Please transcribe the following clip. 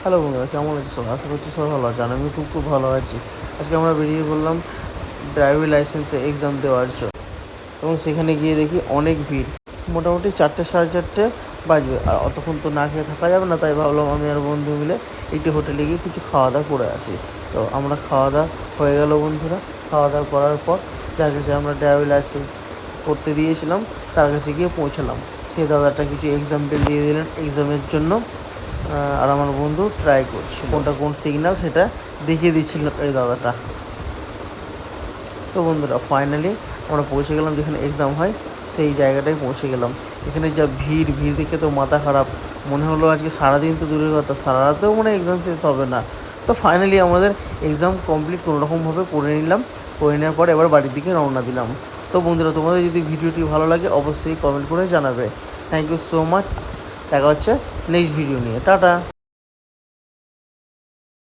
Hello বন্ধুরা, কেমন আছি সবাই? আশা করছি সবাই ভালো আছে। আর আমি খুব ভালো আছি। আজকে আমরা বেরিয়ে পড়লাম ড্রাইভিং লাইসেন্সে এক্সাম দেওয়ার জন্য, এবং সেখানে গিয়ে দেখি অনেক ভিড়। মোটামুটি 4টে 4:30 বাজবে, আর অতক্ষণ তো না খেয়ে থাকা যাবে না। তাই ভাবলাম আমি আর বন্ধু মিলে একটি হোটেলে গিয়ে কিছু খাওয়া দাওয়া করে আসি। তো আমরা খাওয়া দাওয়া হয়ে গেল বন্ধুরা। খাওয়া দাওয়া করার পর যার কাছে আমরা ড্রাইভিং লাইসেন্স করতে দিয়েছিলাম তার কাছে গিয়ে পৌঁছালাম। সেই দাদাটা কিছু এক্সাম্পল দিয়ে দিলেন এক্সামের জন্য। আর আমার বন্ধু ট্রাই করছে কোনটা কোন সিগন্যাল সেটা দেখিয়ে দিচ্ছিল এই দাদাটা। তো বন্ধুরা, ফাইনালি আমরা পৌঁছে গেলাম যেখানে এক্সাম হয়, সেই জায়গাটায় পৌঁছে গেলাম। এখানে যা ভিড় দেখে তো মাথা খারাপ। মনে হলো আজকে সারাদিন তো দূরের কথা, সারা রাতেও এক্সাম শেষ হবে না। তো ফাইনালি আমাদের এক্সাম কমপ্লিট কোনোরকমভাবে করে নিলাম। করে নেওয়ার পর এবার বাড়ির দিকে রওনা দিলাম। তো বন্ধুরা, তোমাদের যদি ভিডিওটি ভালো লাগে অবশ্যই কমেন্ট করে জানাবে। Thank you so much. দেখা হচ্ছে নেক্সট ভিডিও নিয়ে। টাটা।